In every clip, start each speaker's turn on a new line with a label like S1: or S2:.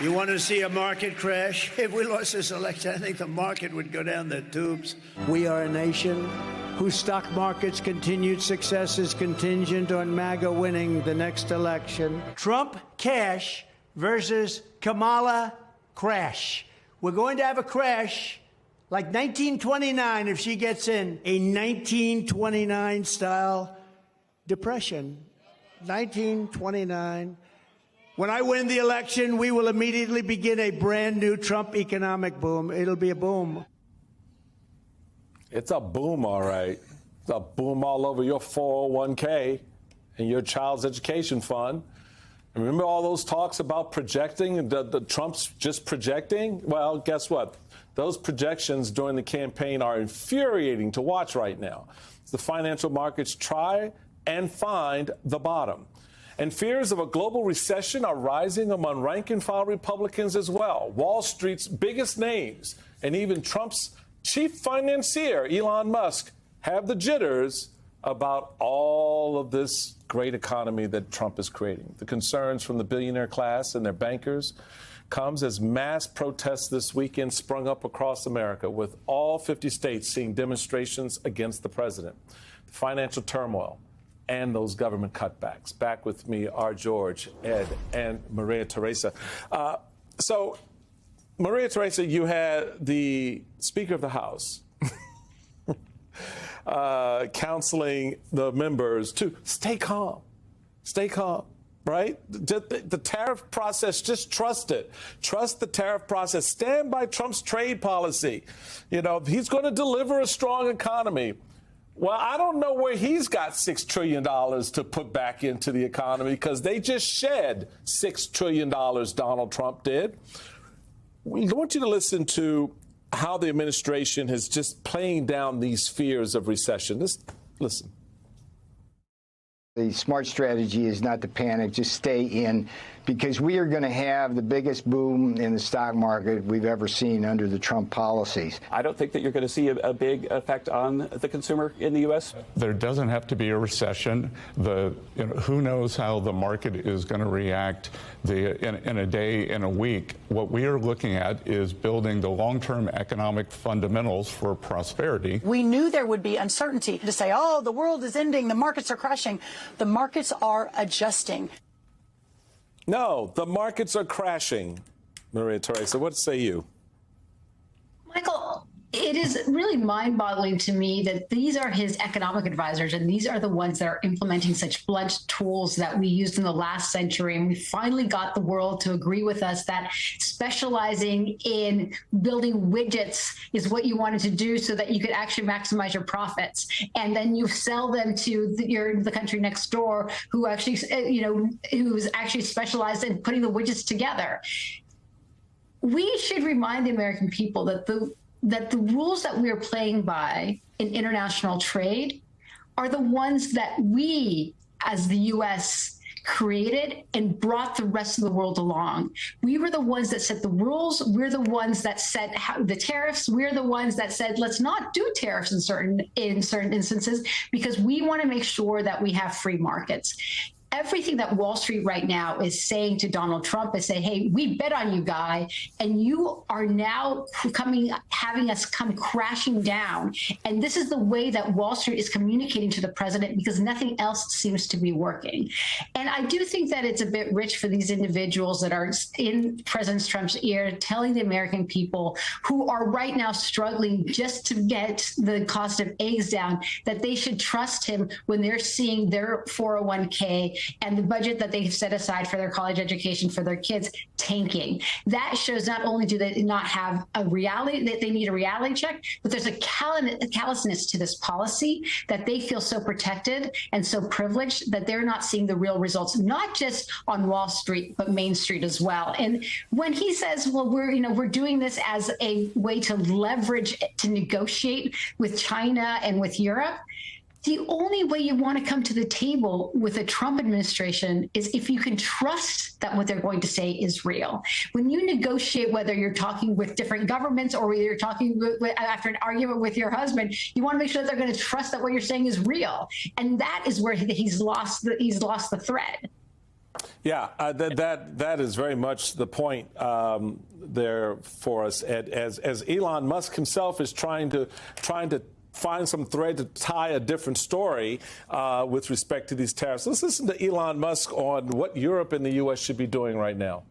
S1: You want to see a market crash? If we lost this election, I think the market would go down the tubes. We are a nation whose stock market's continued success is contingent on MAGA winning the next election. Trump cash versus Kamala crash. We're going to have a crash like 1929 if she gets in. A 1929 style depression. 1929. When I win the election, we will immediately begin a brand new Trump economic boom. It'll be a boom.
S2: It's a boom, all right. It's a boom all over your 401k and your child's education fund. And remember all those talks about projecting, the Trump's just projecting? Well, guess what? Those projections during the campaign are infuriating to watch right now. The financial markets try and find the bottom. And fears of a global recession are rising among rank-and-file Republicans as well. Wall Street's biggest names and even Trump's chief financier, Elon Musk, have the jitters about all of this great economy that Trump is creating. The concerns from the billionaire class and their bankers comes as mass protests this weekend sprung up across America, with all 50 states seeing demonstrations against the president. The financial turmoil and those government cutbacks. Back with me are George, Ed, and Maria Teresa. So, Maria Teresa, you had the Speaker of the House counseling the members to stay calm, right? The tariff process, just trust it. Trust the tariff process. Stand by Trump's trade policy. You know, he's going to deliver a strong economy. Well, I don't know where he's got $6 trillion to put back into the economy, because they just shed $6 trillion, Donald Trump did. I want you to listen to how the administration is just playing down these fears of recession. Just listen.
S3: The smart strategy is not to panic, just stay in, because we are going to have the biggest boom in the stock market we've ever seen under the Trump policies.
S4: I don't think that you're going to see a big effect on the consumer in the U.S.
S5: There doesn't have to be a recession. Who knows how the market is going to react in a day, in a week. What we are looking at is building the long-term economic fundamentals for prosperity.
S6: We knew there would be uncertainty. To say, oh, the world is ending, the markets are crashing. The markets are adjusting.
S2: No, the markets are crashing. Maria Teresa, what say you?
S7: Michael, it is really mind-boggling to me that these are his economic advisors, and these are the ones that are implementing such blunt tools that we used in the last century. And we finally got the world to agree with us that specializing in building widgets is what you wanted to do, so that you could actually maximize your profits. And then you sell them to the country next door, who actually, who's actually specialized in putting the widgets together. We should remind the American people that the rules that we are playing by in international trade are the ones that we, as the U.S., created and brought the rest of the world along. We were the ones that set the rules. We're the ones that set the tariffs. We're the ones that said, let's not do tariffs in certain instances, because we want to make sure that we have free markets. Everything that Wall Street right now is saying to Donald Trump is saying, hey, we bet on you, guy, and you are now having us come crashing down. And this is the way that Wall Street is communicating to the president, because nothing else seems to be working. And I do think that it's a bit rich for these individuals that are in President Trump's ear, telling the American people who are right now struggling just to get the cost of eggs down, that they should trust him when they're seeing their 401k and the budget that they've set aside for their college education for their kids tanking. That shows not only do they not have a reality, that they need a reality check, but there's a callousness to this policy, that they feel so protected and so privileged that they're not seeing the real results, not just on Wall Street, but Main Street as well. And when he says, well, we're doing this as a way to leverage, to negotiate with China and with Europe, the only way you want to come to the table with a Trump administration is if you can trust that what they're going to say is real. When you negotiate, whether you're talking with different governments or whether you're talking after an argument with your husband, you want to make sure that they're going to trust that what you're saying is real. And that is where he's lost the thread.
S2: Yeah, that is very much the point there for us. As Elon Musk himself is trying to find some thread to tie a different story with respect to these tariffs. Let's listen to Elon Musk on what Europe and the U.S. should be doing right now.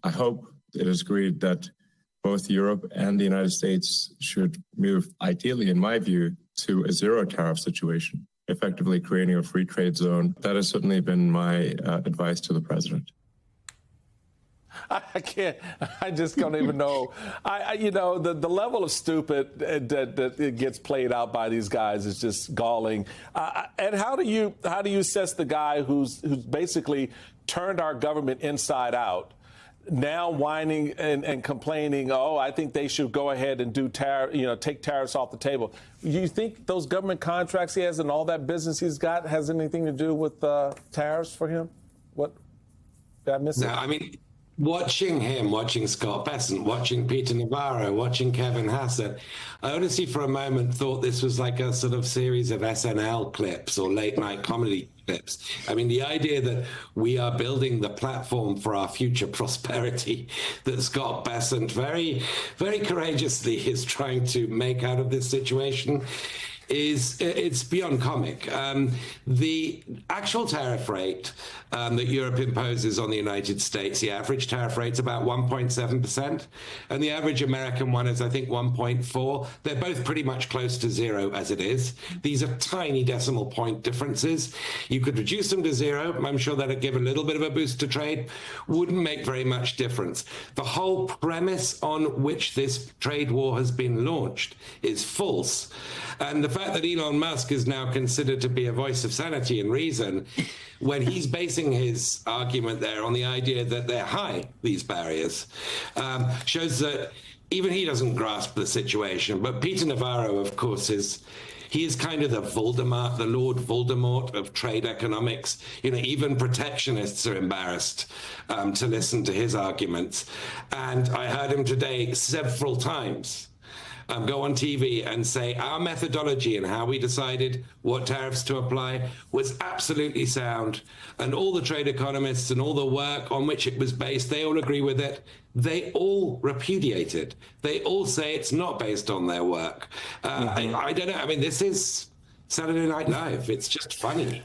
S8: I hope it is agreed that both Europe and the United States should move, ideally, in my view, to a zero tariff situation, effectively creating a free trade zone. That has certainly been my advice to the president.
S2: I can't. I just don't even know. The level of stupid that it gets played out by these guys is just galling. And how do you assess the guy who's basically turned our government inside out, now whining and complaining? Oh, I think they should go ahead and do take tariffs off the table. You think those government contracts he has and all that business he's got has anything to do with tariffs for him? What did I miss?
S9: No, I mean, watching him, watching Scott Bessent, watching Peter Navarro, watching Kevin Hassett, I honestly for a moment thought this was like a sort of series of SNL clips or late night comedy clips. I mean, the idea that we are building the platform for our future prosperity that Scott Bessent very, very courageously is trying to make out of this situation it's beyond comic. The actual tariff rate that Europe imposes on the United States, the average tariff rate's about 1.7%, and the average American one is, I think, 1.4. They're both pretty much close to zero as it is. These are tiny decimal point differences. You could reduce them to zero. I'm sure that'd give a little bit of a boost to trade. Wouldn't make very much difference. The whole premise on which this trade war has been launched is false. And the fact that Elon Musk is now considered to be a voice of sanity and reason, when he's basing his argument there on the idea that they're high, these barriers, shows that even he doesn't grasp the situation. But Peter Navarro, of course, he is kind of the Voldemort, the Lord Voldemort of trade economics. Even protectionists are embarrassed to listen to his arguments. And I heard him today several times go on TV and say our methodology and how we decided what tariffs to apply was absolutely sound. And all the trade economists and all the work on which it was based, they all agree with it. They all repudiate it. They all say it's not based on their work. I don't know. I mean, this is Saturday Night Live. It's just funny.